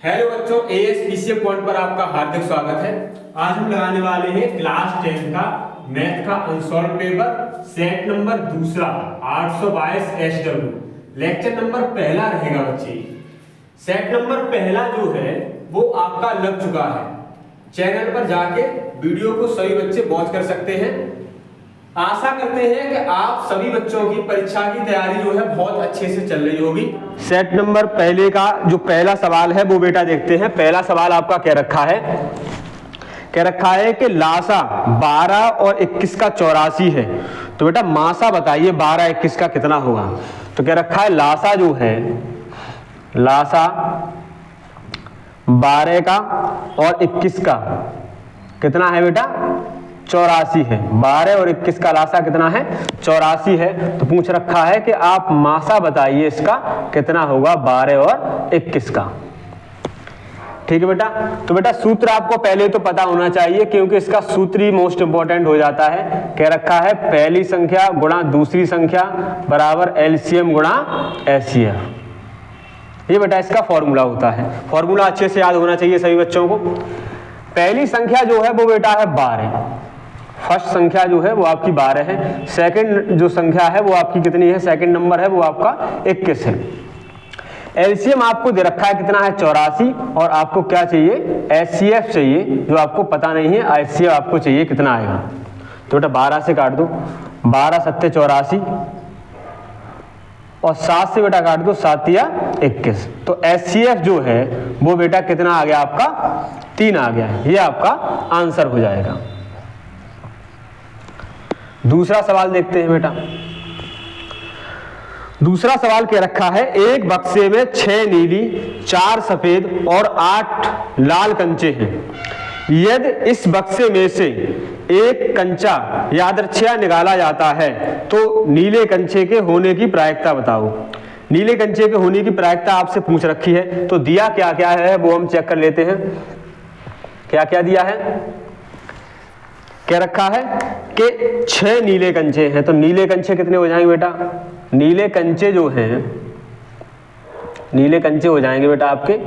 Hello बच्चों, एएसपीसीएम point पर आपका हार्दिक स्वागत है। आज हम लगाने वाले हैं क्लास 10 का मैथ का अनसॉल्व पेपर सेट नंबर दूसरा 822 SW। लेक्चर नंबर पहला रहेगा बच्चे। सेट नंबर पहला जो है वो आपका लग चुका है। चैनल पर जाके वीडियो को सभी बच्चे वॉच कर सकते हैं। आशा करते हैं कि आप सभी बच्चों की परीक्षा की तैयारी जो है बहुत अच्छे से चल रही होगी। सेट नंबर पहले का जो पहला सवाल है वो बेटा देखते हैं। पहला सवाल आपका क्या रखा है कि लासा 12 और 21 का 84 है, तो बेटा मासा बताइए 12 21 का कितना होगा। तो क्या रखा है, लासा जो है, लासा 12 का और 21 का कितना है बेटा, 84 है। 12 और 21 का लासा कितना है, 84 है। तो पूछ रखा है कि आप मासा बताइए इसका कितना होगा 12 और 21 का। ठीक है बेटा। तो बेटा सूत्र आपको पहले तो पता होना चाहिए, क्योंकि इसका सूत्र ही मोस्ट इंपॉर्टेंट हो जाता है। कह रखा है पहली संख्या गुणा दूसरी संख्या बराबर एलसीएम गुणा एचसीएफ। ये बेटा इसका फॉर्मूला होता है। फॉर्मूला अच्छे से याद होना चाहिए सभी बच्चों को। पहली संख्या जो है वो बेटा है 12। फर्स्ट संख्या जो है वो आपकी 12 है। सेकंड जो संख्या है वो आपकी कितनी है, सेकंड नंबर है वो आपका 21 है। एलसीएम आपको दे रखा है कितना है, 84, और आपको क्या चाहिए, एचसीएफ चाहिए, जो आपको पता नहीं है। एचसीएफ आपको चाहिए कितना आएगा। तो बेटा 12 से काट दो, 12 7 84, और 7 से बेटा काट दो, 7 या 21। तो एचसीएफ जो है वो बेटा कितना आ गया आपका, 3 आ गया है। ये आपका आंसर हो जाएगा। दूसरा सवाल देखते हैं बेटा। दूसरा सवाल क्या रखा है, एक बक्से में 6 नीली, 4 सफेद और 8 लाल कंचे हैं। यदि इस बक्से में से एक कंचा यादृच्छिक निकाला जाता है तो नीले कंचे के होने की प्रायिकता बताओ। नीले कंचे के होने की प्रायिकता आपसे पूछ रखी है, तो दिया क्या क्या है वो हम चेक कर लेते हैं। क्या क्या दिया है, क्या रखा है कि 6 नीले कंचे हैं। तो नीले कंचे कितने हो जाएंगे बेटा, नीले कंचे जो हैं, नीले कंचे हो जाएंगे बेटा आपके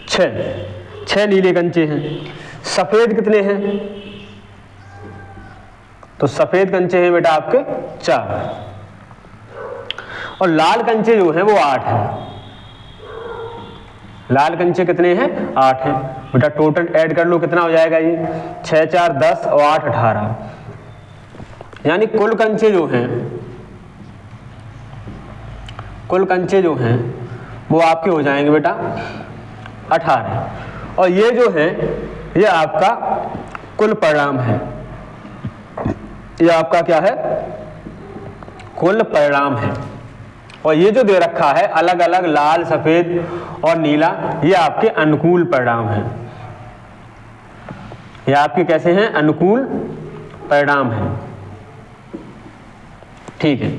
6 नीले कंचे हैं। सफेद कितने हैं, तो सफेद कंचे हैं बेटा आपके 4, और लाल कंचे जो हैं वो 8 हैं। लाल कंचे कितने हैं, 8 हैं। बेटा टोटल ऐड कर लो कितना हो जाएगा, ये 6 4 10 और 8 18, यानी कुल कंचे जो हैं, कुल कंचे जो हैं वो आपके हो जाएंगे बेटा 18। और ये जो है ये आपका कुल परिणाम है। ये आपका क्या है, कुल परिणाम है। और ये जो दे रखा है अलग अलग लाल सफेद और नीला, ये आपके अनुकूल परिणाम है। ये आपके कैसे हैं, अनुकूल परिणाम है। ठीक है।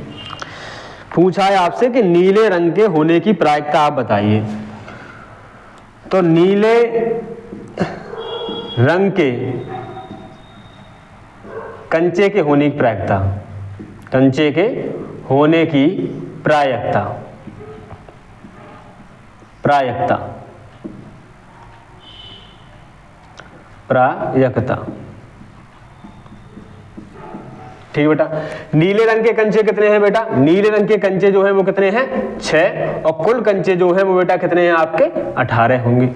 पूछा है आपसे कि नीले रंग के होने की प्रायिकता आप बताइए। तो नीले रंग के कंचे के होने की प्रायिकता, कंचे के होने की प्रायिकता, प्रायिकता, प्रायिकता। ठीक है बेटा। नीले रंग के कंचे कितने हैं बेटा, नीले रंग के कंचे जो हैं वो कितने हैं, 6, और कुल कंचे जो हैं वो बेटा कितने हैं आपके 18 होंगे।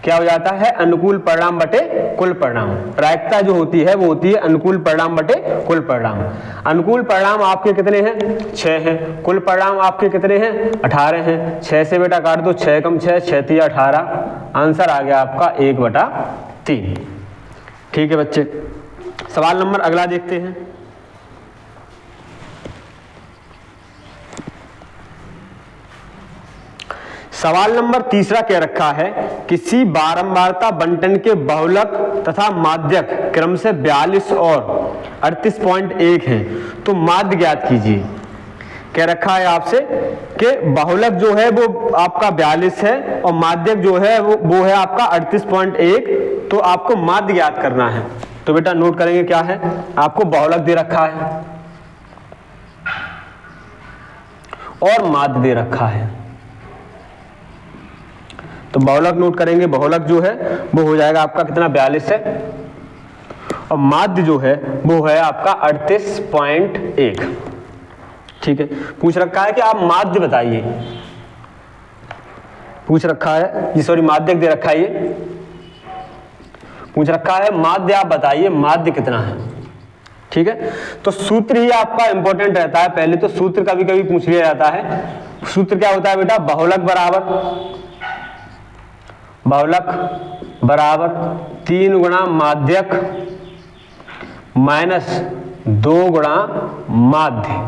क्या हो जाता है, अनुकूल परिणाम बटे कुल परिणाम। प्रायिकता जो होती है वो होती है अनुकूल परिणाम बटे कुल परिणाम। अनुकूल परिणाम आपके कितने हैं, 6 हैं। कुल परिणाम आपके कितने हैं, 18 हैं। 6 से बेटा काट दो, 6 कम 6, 6 3 18। आंसर आ गया आपका 1/3। ठीक है बच्चे। सवाल नंबर अगला देखते हैं। सवाल नंबर तीसरा क्या रखा है, किसी बारंबारता बंटन के बहुलक तथा माध्यक क्रम से 42 और 38.1 है, तो माध्य ज्ञात कीजिए। क्या रखा है आपसे कि बहुलक जो है वो आपका 42 है और माध्यक जो है वो है आपका 38.1, तो आपको माध्य ज्ञात करना है। तो बेटा नोट करेंगे क्या है, आपको बहुलक दे रखा है और माध्य दे रखा है। तो बहुलक नोट करेंगे, बहुलक जो है वो हो जाएगा आपका कितना 42 है, और माध्य जो है वो है आपका 38.1। ठीक है, पूछ रखा है कि आप माध्य बताइए, पूछ रखा है ये, सॉरी माध्यक दे रखा है, ये पूछ रखा है माध्य आप बताइए माध्य कितना है। ठीक है, तो सूत्र ही आपका इंपॉर्टेंट रहता है। पहले तो सूत्र कभी कभी पूछ लिया जाता है। सूत्र क्या होता है बेटा, बहुलक बराबर 3 गुणा माध्यक माइनस 2 गुणा माध्य।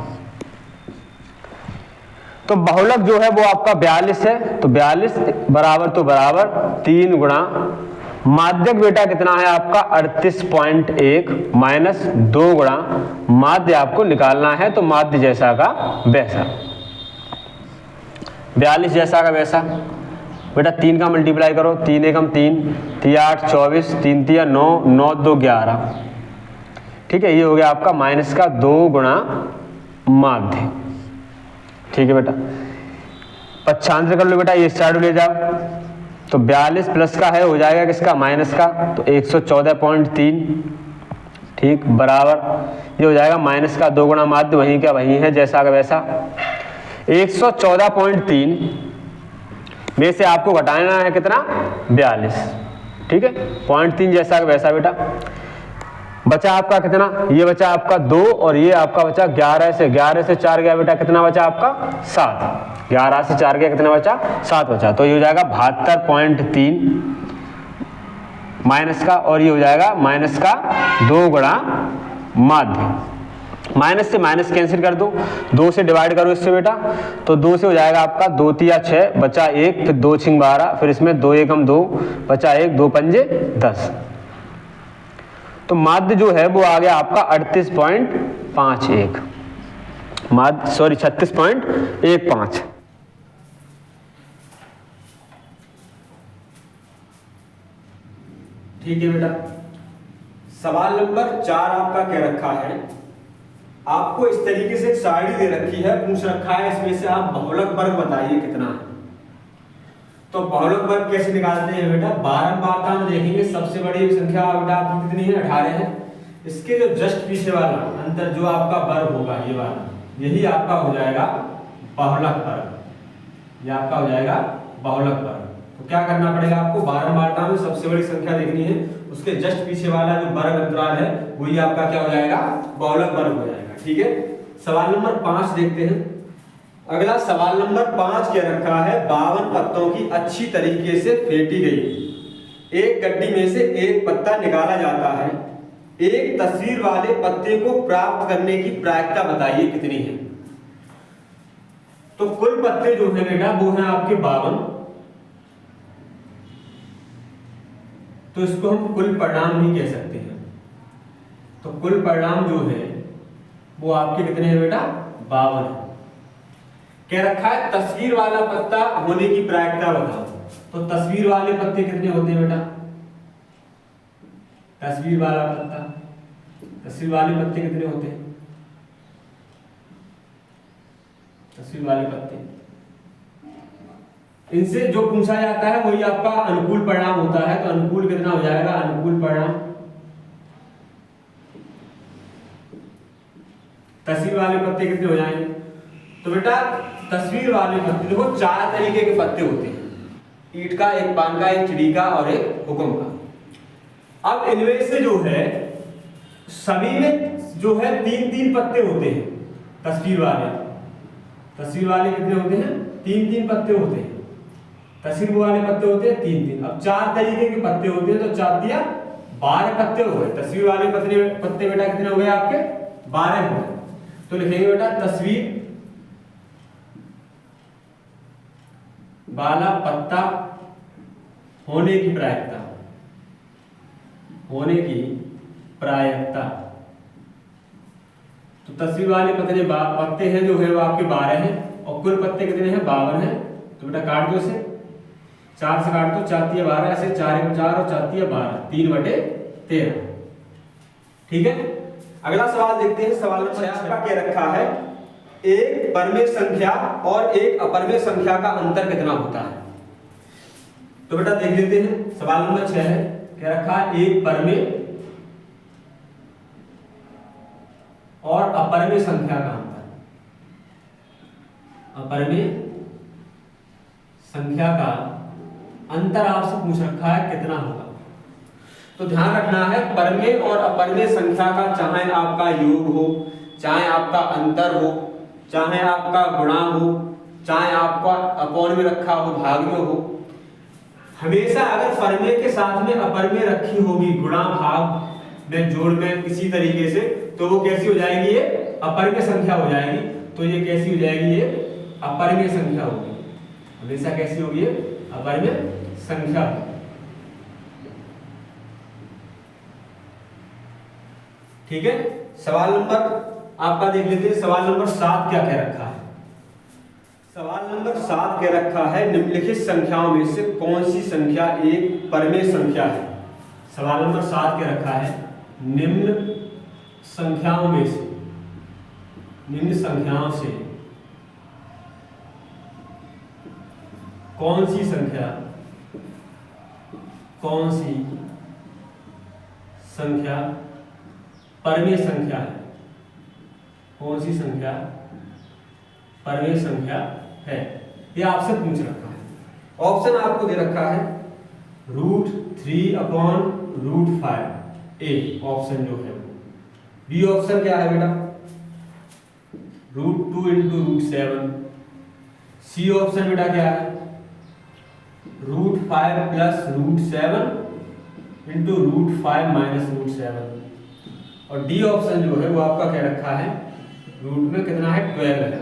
तो बहुलक जो है वो आपका 42 है, तो 42 बराबर 3 गुणा माध्यक बेटा कितना है आपका 38.1 माइनस 2 गुणा माध्य आपको निकालना है, तो माध्य जैसा का वैसा, 42 जैसा का वैसा बेटा 3 का मल्टीप्लाई करो, 3 एकम 3, 3 8 24, 3 3 9, 9 2 11। ठीक है, ये हो गया आपका माइनस का 2 गुणा माध्य। ठीक है बेटा, पक्षांतर कर लो बेटा, ये साइड ले जाओ, तो 42 प्लस का है हो जाएगा किसका माइनस का, तो 114.3। ठीक, बराबर ये हो जाएगा माइनस का 2 गुणा माध्य, वहीं क्या वहीं है जैसा का वैसा। 114.3 में से आपको घटाना है कितना 42। ठीक है, 0.3 जैसा का वैसा बेटा। बचा आपका कितना, ये बचा आपका 2 और ये आपका बचा 11 से 4 गया बेटा, कितना बचा आपका 7। 11 से 4 गया कितना बचा 7 बचा, तो ये हो जाएगा 72.3 माइनस का, और ये हो जाएगा माइनस का 2 गुणा माध्य। माइनस से माइनस कैंसिल कर दो, 2 से डिवाइड करो इससे बेटा, तो 2 से हो जाएगा आपका 2 3 6 बचा 1, फिर 2 6 12, फिर इसमें 2 एकम 2 बचा 1, 2 पंजे 10। तो माध्य जो है वो आ गया आपका 38.51 माध्य, सॉरी 36.15। ठीक है बेटा, सवाल नंबर 4 आपका क्या रखा है, आपको इस तरीके से एक सारणी दे रखी है, पूछ रखा है इसमें से आप बहुलक वर्ग बताइए कितना है। तो बहुलक वर्ग कैसे निकालते हैं बेटा, बारंबारता में देखेंगे, सबसे बड़ी संख्या बेटा आपकी कितनी है 18 है, इसके जो जस्ट पीछे वाला अंतर जो आपका वर्ग होगा ये वाला, यही आपका हो जाएगा बहुलक वर्ग, ये आपका हो जाएगा बहुलक वर्ग। तो क्या करना पड़ेगा आपको, बारंबारता में सबसे बड़ी संख्या देखनी है, उसके जस्ट पीछे वाला जो वर्ग अंतराल है वही आपका क्या हो जाएगा बहुलक वर्ग हो जाएगा। ठीक है, सवाल नंबर 5 देखते हैं। अगला सवाल नंबर 5 क्या रखा है, 52 पत्तों की अच्छी तरीके से फेंटी गई एक गड्डी में से एक पत्ता निकाला जाता है, एक तस्वीर वाले पत्ते को प्राप्त करने की प्रायिकता बताइए कितनी है। तो कुल पत्ते जो है बेटा वो है आपके 52, तो इसको हम कुल परिणाम नहीं कह सकते हैं, तो कुल परिणाम जो है वो आपके कितने हैं बेटा 52 है। क्या रखा है, तस्वीर वाला पत्ता होने की प्रायिकता बताओ, तो तस्वीर वाले पत्ते कितने होते हैं बेटा, तस्वीर वाले पत्ते कितने होते हैं, तस्वीर वाले पत्ते, इनसे जो पूछा जाता है वही आपका अनुकूल परिणाम होता है। तो अनुकूल कितना हो जाएगा, अनुकूल परिणाम तस्वीर वाले पत्ते कितने हो जाएंगे, तो बेटा तस्वीर वाले पत्ते देखो 4 तरीके के पत्ते होते हैं, ईंट का, एक पान का, एक चिड़ी का और एक हुक्म का। अब इनमें से जो है सभी में जो है 3-3 पत्ते होते हैं, तस्वीर वाले कितने होते हैं 3-3 पत्ते होते हैं, तस्वीर वाले पत्ते होते हैं 3-3। अब 4 तरीके के पत्ते होते हैं, तो 4 दिया 12 पत्ते हो गए। तस्वीर वाले पत्ते बेटा कितने हो गए आपके 12 हो गए। तो लिखेंगे बेटा तस्वीर वाला पत्ता होने की प्रायिकता, तो तस्वीर वाले पत्ते हैं जो है वो आपके 12 हैं, और कुल पत्ते कितने हैं 52 हैं। तो बेटा काट दो इसे, 4 से काट दो, 4 3 12, ऐसे 4 1 4 और 4 3 12, 3/13। ठीक है, अगला सवाल देखते हैं। सवाल नंबर 6 का क्या रखा है, एक परमेय संख्या और एक अपरमेय संख्या का अंतर कितना होता है। तो बेटा देख लेते हैं, सवाल नंबर 6 है, क्या रखा है, एक परमेय और अपरमेय संख्या का अंतर। अपरमेय संख्या का अंतर आपसे पूछ रखा है कितना होगा। तो ध्यान रखना है, परमेय और अपरमेय संख्या का चाहे आपका योग हो, चाहे आपका अंतर हो, चाहे आपका गुणा हो, चाहे आपका अपौन में रखा हो, भाग में हो, हमेशा अगर परमेय के साथ में अपरमेय रखी होगी, गुणा भाग में जोड़ में किसी तरीके से, तो वो कैसी हो जाएगी, ये अपरमेय संख्या हो जाएगी। तो ये कैसी हो जाएगी, ये अपरमेय संख्या होगी। हमेशा कैसी होगी, ये अपरमेय संख्या होगी। ठीक है, सवाल नंबर आपका देख लेते हैं, सवाल नंबर 7 क्या कह रखा है। सवाल नंबर 7 कह रखा है, निम्नलिखित संख्याओं में से कौन सी संख्या एक परमेय संख्या है। सवाल नंबर 7 कह रखा है, निम्न संख्याओं में से, निम्न संख्याओं से कौन सी संख्या, कौन सी संख्या परमेय संख्या है, कौन सी संख्या परमेय संख्या है, ये आपसे पूछ रखा है। ऑप्शन आपको दे रखा है √3/√5 ए ऑप्शन जो है। बी ऑप्शन क्या है बेटा, √2 × √7। सी ऑप्शन बेटा क्या है, √5 + √7 × √5 - √7। और डी ऑप्शन जो है वो आपका क्या रखा है, रूट में कितना है, 12 है।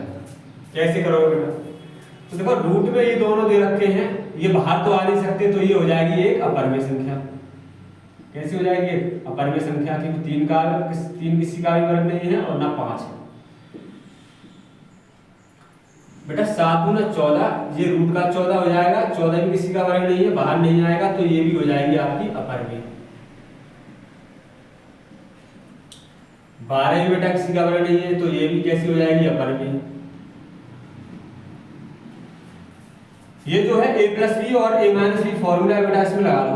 कैसे करोगे बेटा, तो देखो रूट में ये दोनों दे रखे हैं, ये बाहर तो आ नहीं सकते, तो ये हो जाएगी एक अपरमेय संख्या। कैसी हो जाएगी, अपरमेय संख्या, क्योंकि 3 किसी का भी वर्ग नहीं है और ना 5 है। बेटा 7 × 14, ये रूट का 14 हो जाएगा, 14 भी किसी का वर्ग नहीं है, बाहर नहीं आएगा, तो ये भी हो जाएगी आपकी अपरमेय। 12 भी बेटा किसी का वर्ग नहीं है, तो ये भी कैसी हो जाएगी, अपरमेय। ये जो है a + b और a - b फॉर्मूला बेटा इसमें लगा लो,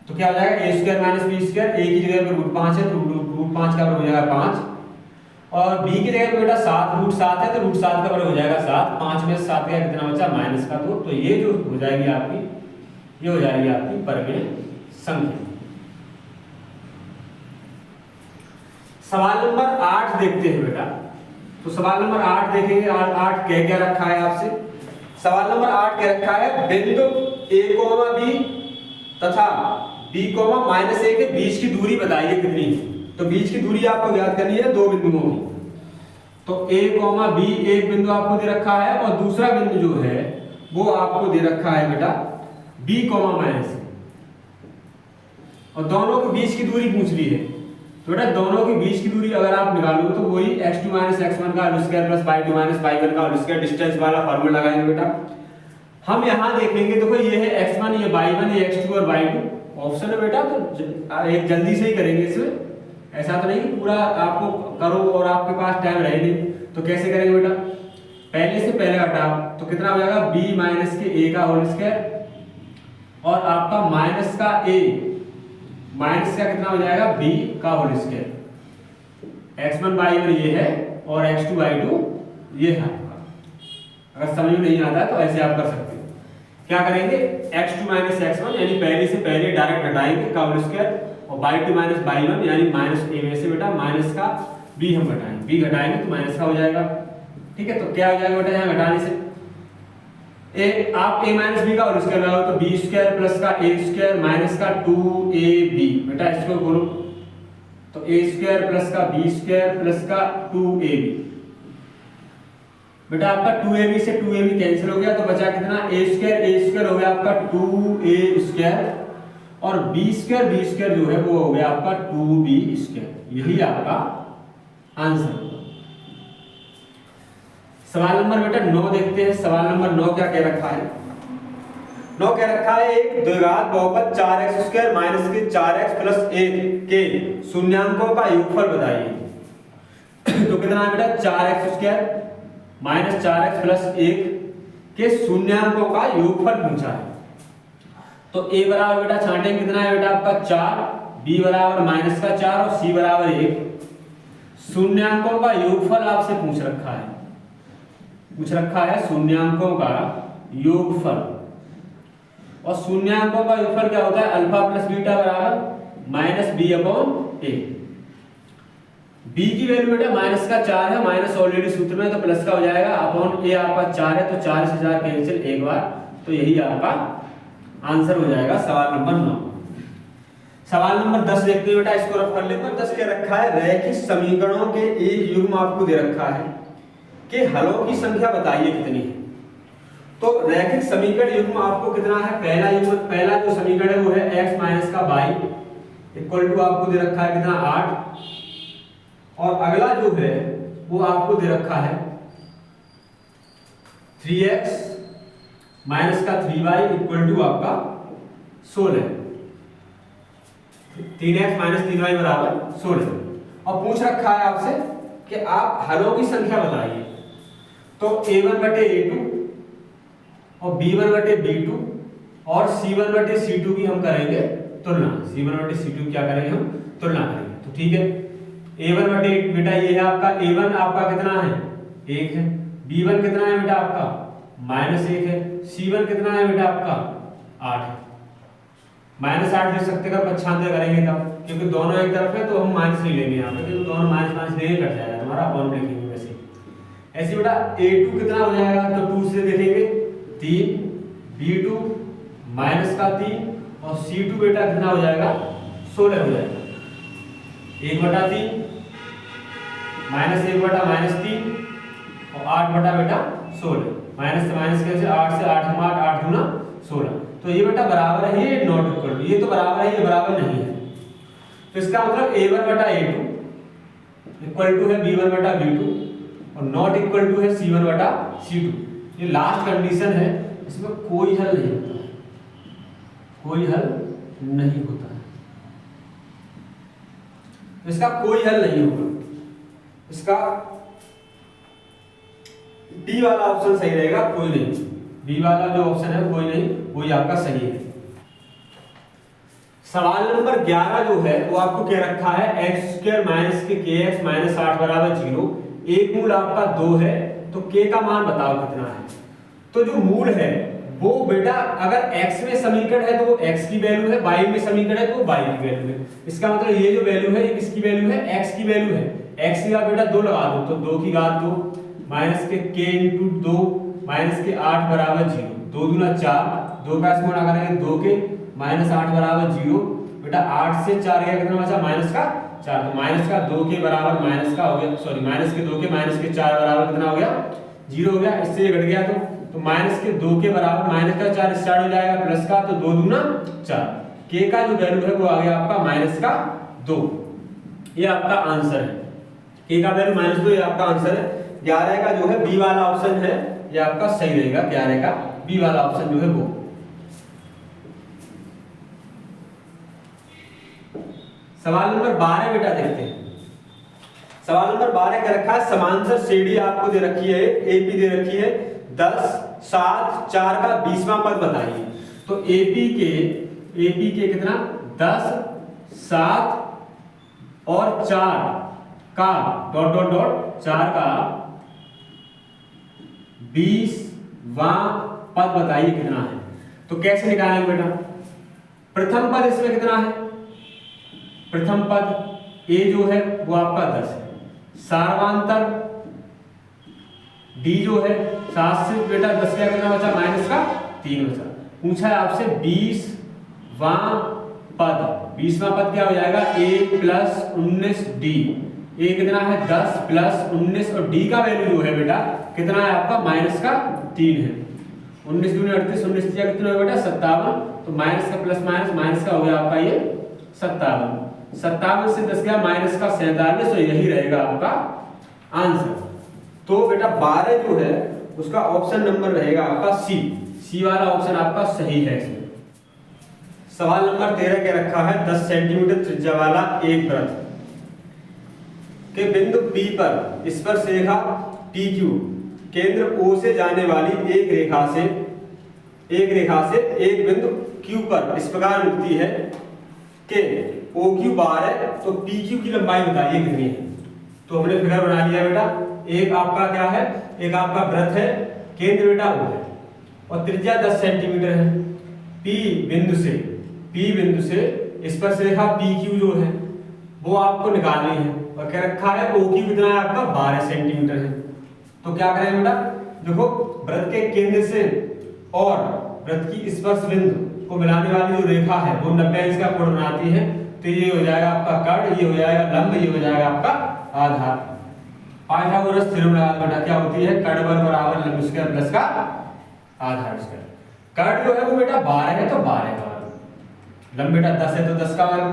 तो क्या हो जाएगा, a² - b², a की जगह पे √5 है, तो √5 का वर्ग हो जाएगा 5, और b की जगह पे बेटा 7 √7 है, तो √7 का वर्ग हो जाएगा 7, 5 में से 7 का कितना बचा, माइनस का 2। तो ये जो हो जाएगी आपकी, ये हो जाएगी आपकी परमेय संख्या। सवाल नंबर 8 देखते हैं बेटा, तो सवाल नंबर 8 देखेंगे, 8 क्या रखा है आपसे। सवाल नंबर 8 क्या रखा है, बिंदु a, b तथा b, -a के बीच की दूरी बताइए कितनी है। तो बीच की दूरी आपको ज्ञात करनी है दो बिंदुओं की। तो a, b एक बिंदु आपको दे रखा है, और दूसरा बिंदु जो है वो आपको दे रखा है बेटा b, -a, और दोनों के बीच की दूरी पूछ ली है। तो बेटा दोनों के बीच की दूरी अगर आप निकालोगे तो वही x2 - x1 का होल स्क्वायर + y2 - y1 का होल स्क्वायर, डिस्टेंस वाला फार्मूला लगाएंगे बेटा। हम यहाँ देखेंगे, देखो ये है x1, ये y1, ये x2 और y2 ऑप्शन है बेटा, तो एक जल्दी से ही करेंगे इसमें, ऐसा तो नहीं कि पूरा आपको करो और आपके पास टाइम रहे नहीं। तो कैसे करेंगे बेटा, पहले से पहले हटाओ, तो कितना हो जाएगा, b - a का होल स्क्वायर, और आपका माइनस का a, माइनस का कितना हो जाएगा, b का होल स्क्वायर। x1 y1 ये है और x2 y2 ये है। अगर समझ में नहीं आता तो ऐसे आप कर सकते हो। क्या करेंगे, x2 - x1 यानी पहले से पहले डायरेक्ट घटाएंगे का होल स्क्वायर, और y2 - y1 यानी -a में से बेटा माइनस का b हम घटाएंगे, b घटाएंगे तो माइनस का हो जाएगा। ठीक है, तो क्या हो जाएगा बेटा, यहाँ घटाने से आप a - b का होल स्क्वायर लगाओ, तो b² + का a² माइनस का 2ab, बेटा इसको बोलो, तो a² + का b² + का 2ab। बेटा आपका 2ab से 2ab कैंसिल हो गया, तो बचा कितना, a² हो गया आपका 2a², और b² जो है वो हो गया आपका 2b²। यही आपका आंसर होगा। सवाल नंबर बेटा 9 देखते हैं। सवाल नंबर 9 क्या कह रखा है, 9 कह रखा है, एक द्विघात बहुपद 4x² - 4x + 1 के शून्यांकों का योगफल बताइए। तो कितना है बेटा, 4x² - 4x + 1 के शून्यांकों का योगफल पूछा है। तो a बराबर बेटा छांटेंगे कितना है बेटा आपका 4, b बराबर -4 और c बराबर 1। शून्यांकों का योगफल आपसे पूछ रखा है शून्यांकों का योगफल। और शून्यांकों का योगफल क्या होता है? अल्फा प्लस बीटा बराबर -b/a। b की वैल्यू बेटा -4 है, माइनस ऑलरेडी सूत्र में, तो प्लस का हो जाएगा, अपॉन a आपका 4 है, तो 4 से 4 कैंसिल एक बार, तो यही आपका आंसर हो जाएगा सवाल नंबर 9। सवाल नंबर 10 देखते हैं बेटा, इसको रफ कर लेते हैं। 10 के रखा है रैखिक समीकरणों के एक युग्म आपको दे रखा है कि हलों की संख्या बताइए कितनी है। तो रैखिक समीकरण युग्म आपको कितना है? पहला जो समीकरण है वो है x माइनस का y इक्वल टू आपको दे रखा है कितना 8, और अगला जो है वो आपको दे रखा है 3x माइनस का 3y इक्वल टू आपका 16। 3x माइनस 3y बराबर 16। और पूछ रखा है आपसे कि आप हलों की संख्या बताइए। तो a1 बटे a2 और b1 बटे b2 और c1 बटे c2 की हम करेंगे तुलना। c1 बटे c2 क्या करेंगे? हम तुलना करेंगे। तो ठीक है, a1 बटे बेटा ये है आपका a1 आपका कितना है? 1 है। b1 कितना है बेटा आपका? -1 है। c1 कितना है बेटा आपका? 8 है। -8 ले सकते हैं, पक्षांतर करेंगे तब, क्योंकि दोनों एक तरफ है तो हम माइनस नहीं लेंगे यहाँ पे, क्योंकि दोनों माइनस लेंगे कट जाएगा तुम्हारा, अपॉन लिखेंगे वैसे। ऐसे बेटा a2 कितना हो जाएगा? तो 2 से देखेंगे 3, b2 माइनस का 3 और c2 बेटा कितना हो जाएगा? 16 हो जाएगा। 1/3 माइनस 1/-3 और 8 बेटा 16। माइनस से माइनस कैसे? 8 से 8 हम 8 दूना 16। तो ये बेटा बराबर है, ये नॉट इक्वल टू, ये तो बराबर है, ये बराबर नहीं है। तो इसका मतलब a1/a2 इक्वल टू है b1/b2 और नॉट इक्वल टू है c1/c2। ये लास्ट कंडीशन है, इसमें कोई हल नहीं होता है, कोई हल नहीं होता है, इसका कोई हल नहीं होगा। इसका डी वाला ऑप्शन सही रहेगा, कोई नहीं। बी वाला जो ऑप्शन है कोई नहीं, वही आपका सही है। सवाल नंबर 11 जो है वो आपको क्या रखा है? x² माइनस के kx माइनस 8 बराबर 0। एक मूल आपका 2 है, तो k का मान बताओ कितना है। तो जो मूल है वो बेटा अगर x में समीकरण है तो वो x की वैल्यू है, y में समीकरण है तो वो y की वैल्यू है। इसका मतलब ये जो वैल्यू है ये किसकी वैल्यू है? x की वैल्यू है। x की बेटा 2 लगा दो, तो 2 की घात 2 माइनस के k इंटू 2 माइनस के 8 बराबर 0। 2 दूना 4, 2 का स्मॉल करेंगे 2 के माइनस 8 बराबर 0। बेटा 8 से 4 गया कितना बचा? माइनस का 4। तो माइनस का 2 के बराबर माइनस का हो गया, सॉरी माइनस के 2 के माइनस के 4 बराबर कितना हो गया? 0 हो गया। इससे ये घट गया तो माइनस के 2 के बराबर माइनस का 4 स्टार्ट हो जाएगा प्लस का, तो 2 दूना 4। k का जो वैल्यू है वो आ गया आपका माइनस का 2। ये आपका आंसर है, k का वैल्यू -2, ये आपका आंसर है। 11 का जो है बी वाला ऑप्शन है, ये आपका सही रहेगा। 11 का बी वाला ऑप्शन जो है वो। सवाल नंबर 12 बेटा देखते हैं। सवाल नंबर 12 क्या रखा है? समांतर श्रेणी आपको दे रखी है, एपी दे रखी है 10, 7, 4 का 20वां पद बताइए। तो एपी के कितना? 10, 7 और 4 का डॉट डॉट डॉट 4 का 20वां पद बताइए कितना है। तो कैसे निकालेंगे बेटा? प्रथम पद इसमें कितना है? प्रथम पद ए जो है वो आपका 10 है। सार्वांतर डी जो है 7 से बेटा 10 का कितना बचा? माइनस का 3 बचा। पूछा है आपसे 20वां पद। 20वां पद क्या हो जाएगा? a plus 19 D. ए कितना है? 10 प्लस 19 और डी का वैल्यू जो है बेटा कितना है आपका? माइनस का 3 है। 19 दूनी 38, 19 कितना है बेटा? 57। तो माइनस का प्लस माइनस, माइनस का हो गया आपका ये 57। 57 से 10 गया माइनस का 47, तो यही रहेगा आपका आंसर। तो बेटा 12 जो है उसका ऑप्शन नंबर रहेगा आपका सी वाला ऑप्शन आपका सही है इसमें। सवाल नंबर 13 के रखा है 10 सेंटीमीटर त्रिज्या वाला एक वृत्त के बिंदु P पर स्पर्शरेखा PQ केंद्र O से जाने वाली एक रेखा से एक रेखा से एक बिंदु Q पर इस प्रकार मिलती है कि OQ बार है तो PQ की लंबाई बताइए कितनी है। तो हमने फिगर बना लिया बेटा, एक आपका क्या है, एक आपका वृत्त है, केंद्र बेटा O है और त्रिज्या 10 सेंटीमीटर है। P बिंदु से स्पर्श रेखा PQ जो है वो आपको निकालनी है और क्या रखा है, OQ कितना है आपका 12 सेंटीमीटर है। तो क्या करें बेटा, देखो वृत्त के केंद्र से और वृत्त की स्पर्श बिंदु को मिलाने वाली जो रेखा है वो 90 अंश का कोण बनाती है। तो ये हो जाएगा आपका कर्ण, ये हो जाएगा लंब, ये हो जाएगा आपका आधार। पाइथागोरस थ्योरम लगा बेटा, क्या होती है, कर्ण वर्ग बराबर लंब स्क्वायर प्लस का आधार स्क्वायर। कर्ण जो है वो बेटा 12 है तो 12 का वर्ग, लंब बेटा 10 है तो 10 का वर्ग,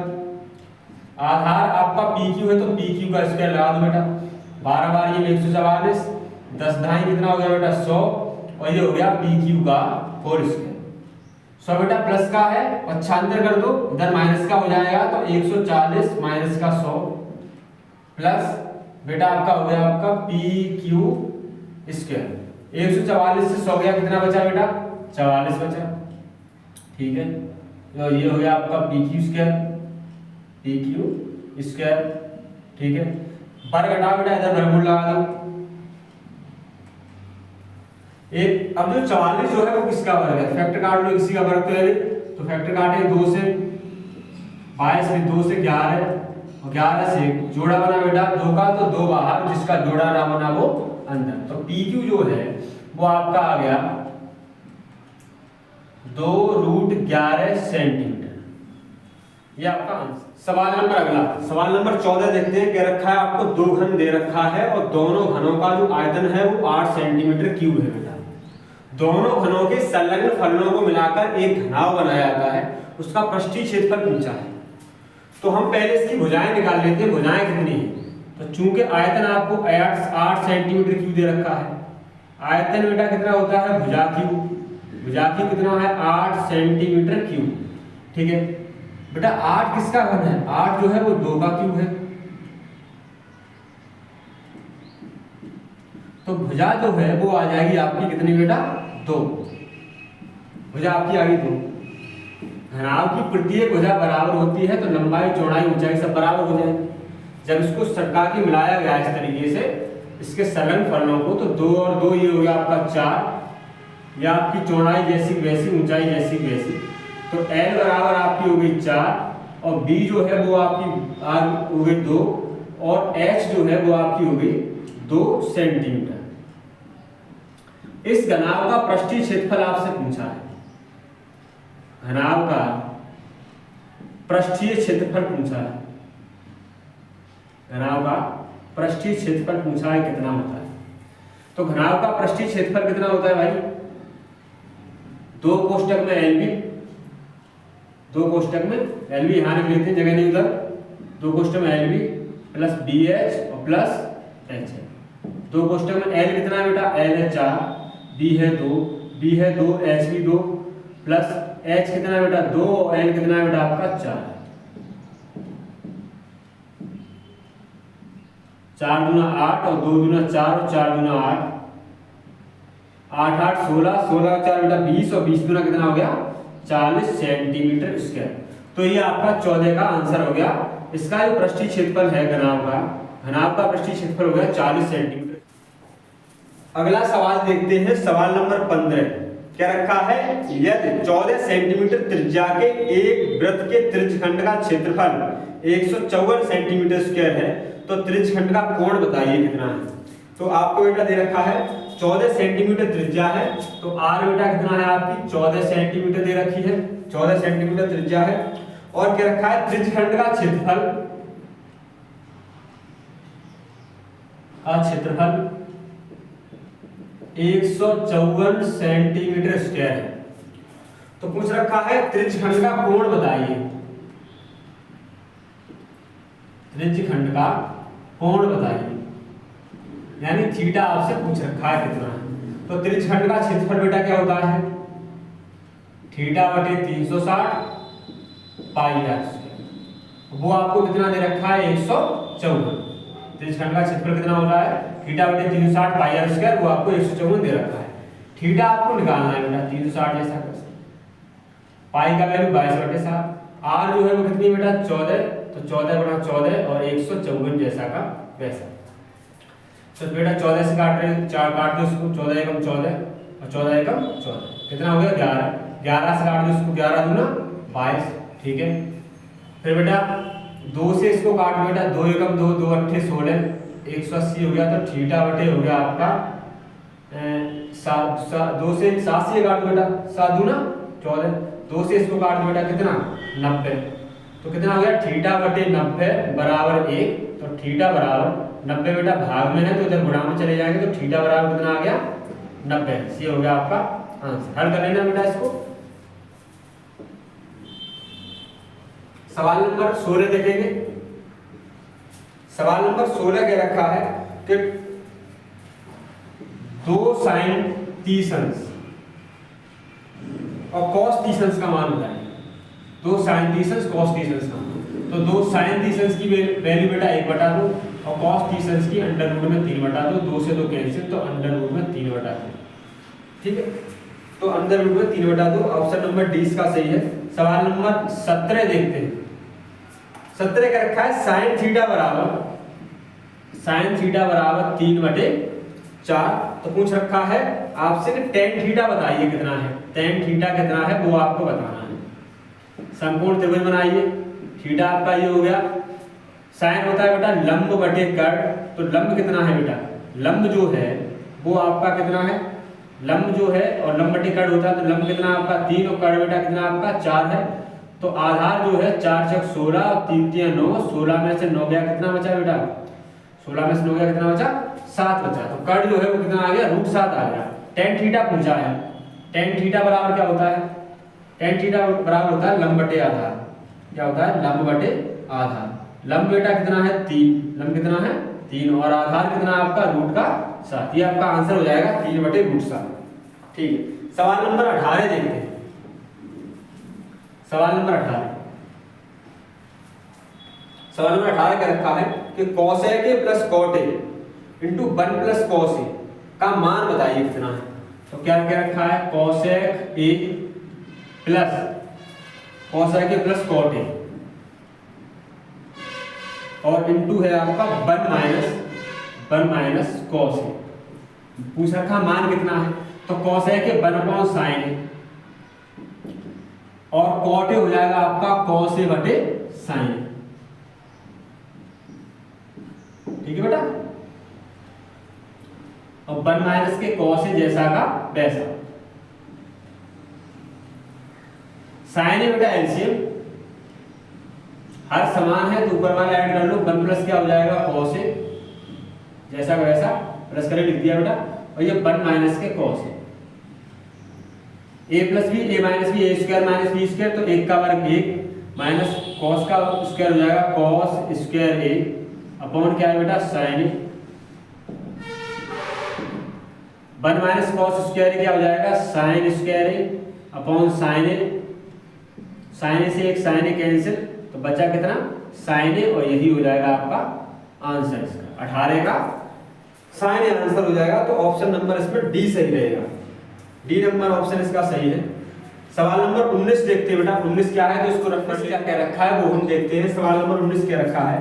आधार आपका PQ है तो PQ का स्क्वायर लगा दो बेटा। 12 बार ये 144, 10 ढाई कितना हो गया बेटा 100 और ये हो गया PQ का 4 स्क्वायर। 100 बेटा प्लस का है, पक्षांतर कर दो, इधर माइनस का हो जाएगा तो 140 माइनस का 100 प्लस बेटा आपका हो गया आपका PQ स्क्वायर। 144 से 100 गया, कितना बचा बेटा 44 बचा, ठीक है। तो ये हो गया आपका PQ स्क्वायर, ठीक है। वर्ग घटाओ बेटा, इधर वर्गमूल लगा दो। एक अब जो 44 जो है वो किसका वर्ग है, फैक्टर काट लो, किसी का वर्ग तो है, तो फैक्टर काटे 2 से 22 में 2 से 11 और 11 से जोड़ा बना बेटा 2 का तो 2 बाहर, जिसका जोड़ा ना बना वो अंदर। तो PQ जो है वो आपका आ गया 2√11 सेंटीमीटर, ये आपका आंसर। सवाल नंबर अगला, सवाल नंबर 14 देखते हैं। क्या रखा है आपको, 2 घन दे रखा है और दोनों घनों का जो आयतन है वो 8 सेंटीमीटर क्यूब है बेटा। दोनों घनों के संलग्न फलनों को मिलाकर एक घनाव बनाया जाता है, उसका पृष्ठीय क्षेत्रफल पूछा है। तो हम पहले इसकी भुजाएं निकाल लेते हैं, भुजाएं कितनी है। तो चूंकि आयतन आपको 8 सेंटीमीटर क्यूब दे रखा है, आयतन बेटा कितना होता है भुजा क्यूब कितना है 8 सेंटीमीटर क्यूब, ठीक है बेटा। 8 किसका घन है, 8 जो है वो 2 का क्यूब है। तो भुजा जो है वो आ जाएगी आपकी कितनी बेटा 2, भुजा आपकी आ गई 2। घनाव की प्रत्येक भुजा बराबर होती है तो लंबाई चौड़ाई ऊंचाई सब बराबर हो जाएगी। जब इसको सटका के मिलाया गया इस तरीके से इसके संलग्न फलनों को, तो 2 और 2 ये हो गया आपका 4, या आपकी चौड़ाई जैसी वैसी ऊंचाई जैसी वैसी। तो L बराबर आपकी हो गई 4 और B जो है वो आपकी हो गई 2 और H जो है वो आपकी हो गई 2 सेंटीमीटर। इस घनाव का पृष्ठीय क्षेत्रफल आपसे पूछा है, घनाव का पृष्ठीय क्षेत्रफल पूछा है, घनाव का पृष्ठीय क्षेत्रफल पूछा है कितना होता है। तो घनाव का पृष्ठीय क्षेत्रफल कितना होता है भाई, 2 कोष्टक में LB, 2 कोष्टक में LB यहां लिख लेते हैं, जगह नहीं उधर, 2 कोष्टक में LB प्लस BH और प्लस H है। 2 कोष्टक में L कितना है बेटा, L है 4, B है 2, H भी 2 प्लस H कितना है बेटा 2 और L कितना है बेटा आपका 4। 4 दूना 8 और 2 दूना 4 और 4 दूना 8, 8 8 16, 16 और 4 बेटा 20 और 20 दूना कितना हो गया 40 सेंटीमीटर स्क्वायर। तो ये आपका 14 का आंसर हो गया। इसका जो पृष्ठीय क्षेत्रफल है घनाव का पृष्ठीय क्षेत्रफल हो गया 40 सेंटीमीटर। अगला सवाल देखते हैं, सवाल नंबर 15। क्या रखा है, यदि 14 सेंटीमीटर त्रिज्या के एक वृत्त के त्रिज्यखंड का क्षेत्रफल 154 सेंटीमीटर स्क्वायर है तो त्रिज्यखंड का कोण बताइए कितना है। तो आपको बेटा दे रखा है 14 सेंटीमीटर त्रिज्या है, तो R बेटा कितना है आपकी 14 सेंटीमीटर दे रखी है, 14 सेंटीमीटर त्रिज्या है। और क्या रखा है, त्रिज्यखंड का क्षेत्रफल 154 सेंटीमीटर स्क्वायर है। तो पूछ रखा है त्रिज्यखंड का कोण बताइए, त्रिज्यखंड का कोण बताइए, यानी थीटा आपसे पूछ रखा है कितना है। तो त्रिज्यखंड का क्षेत्रफल बेटा क्या होता है, थीटा बटे 360 पाई आर स्क्वायर। वो आपको कितना दे रखा है 154। त्रिज्यखंड का क्षेत्रफल कितना हो रहा है, थीटा बटे 360 पाई आर स्क्वायर, वो आपको 154 दे रखा है। थीटा आपको निकालना है बेटा 360 जैसा कर सकते, पाई का वैल्यू 22/7, आर जो है वो कितनी बेटा 14, तो 14/14 और 154 जैसा का वैसा। तो बेटा 14 से काट रहे हैं, 4 काट दो इसको, 14 एकम 14 और 14 एकम 14, कितना हो गया 11, 11 से काट दो इसको, 11 दूना 22, ठीक है। फिर बेटा 2 से इसको काट दो बेटा, 2 एकम 2, 2 अट्ठे 16, 180 हो गया, तो थीटा बटे हो गया आपका 2 से 7 से काट दो बेटा, 7 दूना 14, 2 से इसको काट दो बेटा कितना 90, तो कितना हो गया थीटा बटे 90 बराबर 1, तो थीटा बराबर 90 बेटा भाग में है तो इधर गुणा में चले जाएंगे, तो थीटा बराबर कितना आ गया 90, ये हो गया आपका आंसर। हल कर लेना बेटा इसको। सवाल नंबर 16 देखेंगे। सवाल नंबर 16 क्या रखा है कि 2 sin 30 और cos 30 का मान बताएं। 2 sin 30 cos 30 का, तो 2 sin 30 की वैल्यू बेटा 1/2 और cos 30 की अंडर रूट में 3/2, 2 से 2 कैंसिल, तो अंडर रूट में 3/2, ठीक है। तो अंडर रूट में 3/2, ऑप्शन नंबर डी इसका सही है। सवाल नंबर 17 देखते हैं। 17 का रखा है sin थीटा बराबर 3/4, तो पूछ रखा है आपसे कि tan थीटा बताइए कितना है, tan थीटा कितना है वो आपको बताना है। समकोण त्रिभुज बनाइए, थीटा आपका ये हो गया, साइन होता है बेटा लंब बटे कर्ण, तो लंब कितना है बेटा, लंब जो है वो आपका कितना है, लंब जो है और लंब बटे कर्ण होता है, तो लंब कितना आपका 3 और कर्ण बेटा कितना आपका 4 है, तो आधार जो है 4 × 16 और 3 × 9, 16 में से 9 गया कितना बचा बेटा, 16 में से 9 गया कितना बचा 7 बचा, तो कर्ण जो है वो कितना आ गया √7 आ गया। tan थीटा पूछा है, tan थीटा बराबर क्या होता है, tan थीटा बराबर होता है लंब बटे आधार, क्या होता है लंब बटे आधार। लंब बेटा कितना है 3, लंब कितना है 3 और आधार कितना आपका √7, ये आपका आंसर हो जाएगा 3/√7, ठीक है। सवाल नंबर 18 देखते हैं। सवाल नंबर 18, सवाल नंबर 18 का रखा है कि cos a के plus cot a into 1 plus cos a का मान बताइए कितना है, तो क्या क्या रखा है cos a plus cos a के प्लस cot a और इंटू है आपका 1 माइनस cos a, पूछ रखा मान कितना है, तो cos a के 1/sin a और cot a हो जाएगा आपका cos a बटे sin a, ठीक है बेटा। और 1 माइनस के cos a जैसा का वैसा, sin a बेटा एलसीएम हर समान है तो ऊपर वाला ऐड कर लो, 1 प्लस क्या हो जाएगा cos a जैसा का वैसा, प्लस करके लिख दिया बेटा, और ये 1 माइनस के cos a, a plus b a minus b, a square minus b square, तो 1 का वर्ग 1 माइनस cos का स्क्वायर हो जाएगा cos स्क्वायर a अपॉन क्या है बेटा sin a, 1 minus cos square क्या हो जाएगा sin square a upon sin a, sin a से एक sin a कैंसिल, तो बचा कितना sin a, और यही हो जाएगा आपका आंसर इसका 18 का sin a आंसर हो जाएगा। तो ऑप्शन नंबर इसमें डी सही रहेगा, डी नंबर ऑप्शन इसका सही है। सवाल नंबर 19 देखते हैं बेटा, 19 क्या है तो इसको रेफरेंस क्या रखा है वो हम देखते हैं। सवाल नंबर 19 क्या रखा है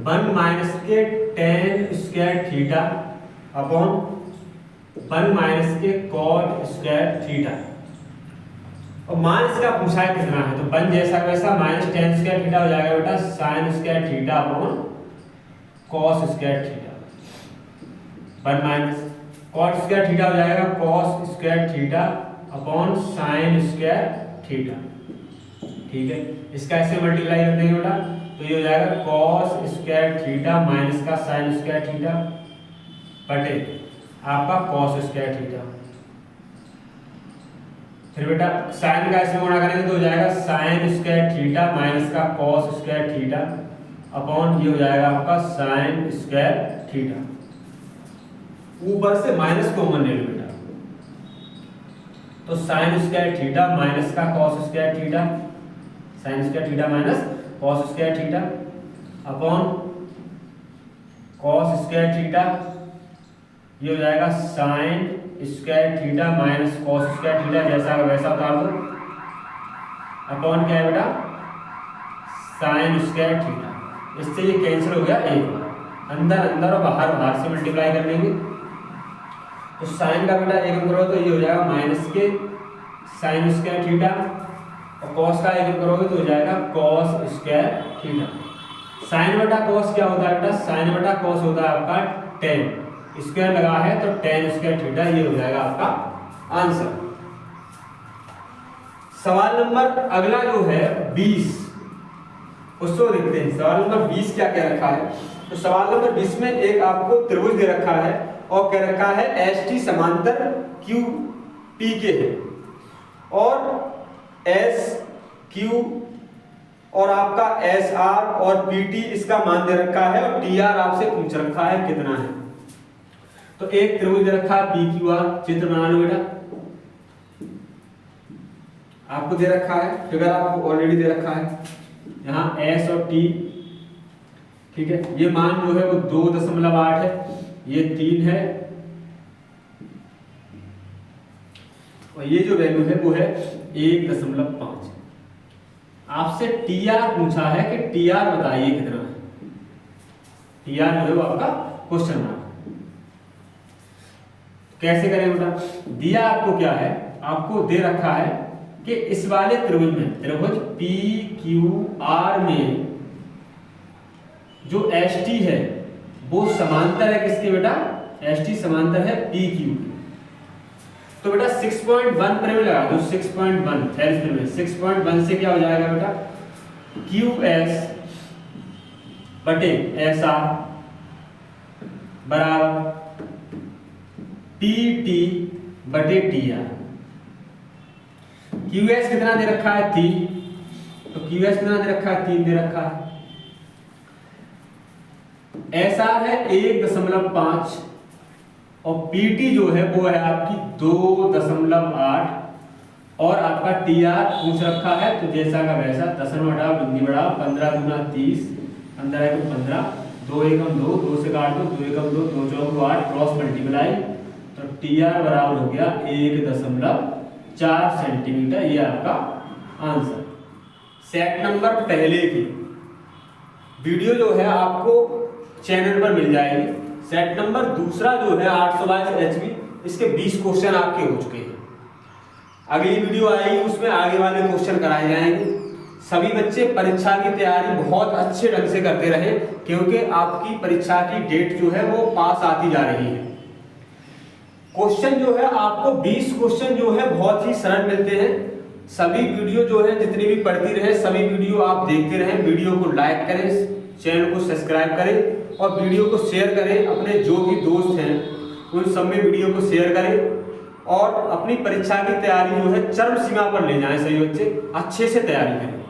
1 माइनस के tan square theta upon 1 minus के cot स्क्वायर थीटा, और मान इसका पूछा है कितना है, तो 1 जैसा वैसा माइनस tan स्क्वायर थीटा हो जाएगा बेटा sin square theta upon cos square theta, 1 minus cot square theta हो जाएगा cos square theta upon sin square theta, ठीक है। इसका ऐसे मल्टीप्लाई कर देंगे बेटा, तो ये हो जाएगा cos स्क्वायर थीटा माइनस का sin स्क्वायर थीटा बटे आपका cos स्क्वायर थीटा, फिर बेटा sin का इसमें गुणा करेंगे तो हो जाएगा sin स्क्वायर थीटा माइनस का cos स्क्वायर थीटा अपॉन ये हो जाएगा आपका sin स्क्वायर थीटा, ऊपर से माइनस कॉमन ले लो बेटा, तो sin स्क्वायर थीटा माइनस का cos square theta, sin square theta minus cos square theta upon cos square theta, ये हो जाएगा sin square theta minus cos square theta, जैसा का वैसा उतार दो, अपॉन क्या है बेटा साइन स्क्वायर थीटा। इससे ये कैंसिल हो गया, एक अंदर अंदर और बाहर बाहर से मल्टीप्लाई कर लेंगे। तो साइन का बेटा एक करो तो ये हो जाएगा माइनस के साइन स्क्वायर थीटा, और कॉस का एक करोगे तो हो जाएगा कॉस स्क्वायर थीटा। साइन बटा कॉस क्या होता है बेटा, साइन बटा कॉस होता है आपका टेन, स्क्वायर लगा है तो टेन स्क्वायर थीटा, ये हो जाएगा आपका आंसर। सवाल नंबर अगला जो है 20, उसको देखते हैं। सवाल नंबर 20 क्या क्या रखा है। तो सवाल नंबर 20 में एक आपको त्रिभुज दे रखा है और कह रखा है एस टी समांतर क्यू पी के है, और एस क्यू और आपका एस आर और पी टी इसका मान दे रखा है, और टी आर आपसे पूछ रखा है कितना है। तो एक त्रिभुज दे रखा है पी क्यू आर, चित्र बना लो बेटा, आपको दे रखा है, फिगर आपको ऑलरेडी दे रखा है, यहाँ एस और टी, ठीक है। ये मान जो है वो 2.8 है, ये 3 है, और ये जो वैल्यू है वो है 1.5। आपसे टी आर पूछा है कि टी आर बताइए कितना है। टी आर जो है वो आपका क्वेश्चन मार्क। कैसे करें बेटा, दिया आपको क्या है, आपको दे रखा है कि इस वाले त्रिभुज में, त्रिभुज पी क्यू आर में जो एस टी है वो समांतर है किसके बेटा, एस टी समांतर है पी क्यू। तो बेटा 6.1 पर में लगा दो, 6.1 थेल्स में 6.1 से क्या हो जाएगा बेटा, क्यू एस बटे एस आर बराबर टी टी बटे टी आर। क्यू एस कितना दे रखा है 3, तो क्यू एस कितना दे रखा है 3 दे रखा है। एस आर है 1.5 और पीटी जो है वो है आपकी 2.8, और आपका टी आर पूछ रखा है तो जैसा का वैसा, 10 बढ़ाओ बिंदी बढ़ाओ, 15 दूना 30, अंदर है तो 15, 2 एकम 2, 2 से काट दो, 2 एकम 2, 2 चौक 8, क्रॉस मल्टीप्लाई, तो टी आर बराबर हो गया 1.4 सेंटीमीटर। ये आपका आंसर। सेट नंबर पहले की वीडियो जो है आपको चैनल पर मिल जाएगी। सेट नंबर दूसरा जो है 822 HB, इसके 20 क्वेश्चन आपके हो चुके हैं। अगली वीडियो आएगी उसमें आगे वाले क्वेश्चन कराए जाएंगे। सभी बच्चे परीक्षा की तैयारी बहुत अच्छे ढंग से करते रहे, क्योंकि आपकी परीक्षा की डेट जो है वो पास आती जा रही है। क्वेश्चन जो है आपको 20 क्वेश्चन जो है बहुत ही सरल मिलते हैं। सभी वीडियो जो है जितनी भी पढ़ती रहे, सभी वीडियो आप देखते रहें। वीडियो को लाइक करें, चैनल को सब्सक्राइब करें और वीडियो को शेयर करें। अपने जो भी दोस्त हैं उन सब में वीडियो को शेयर करें और अपनी परीक्षा की तैयारी जो है चरम सीमा पर ले जाएं। सही बच्चे अच्छे से तैयारी करें।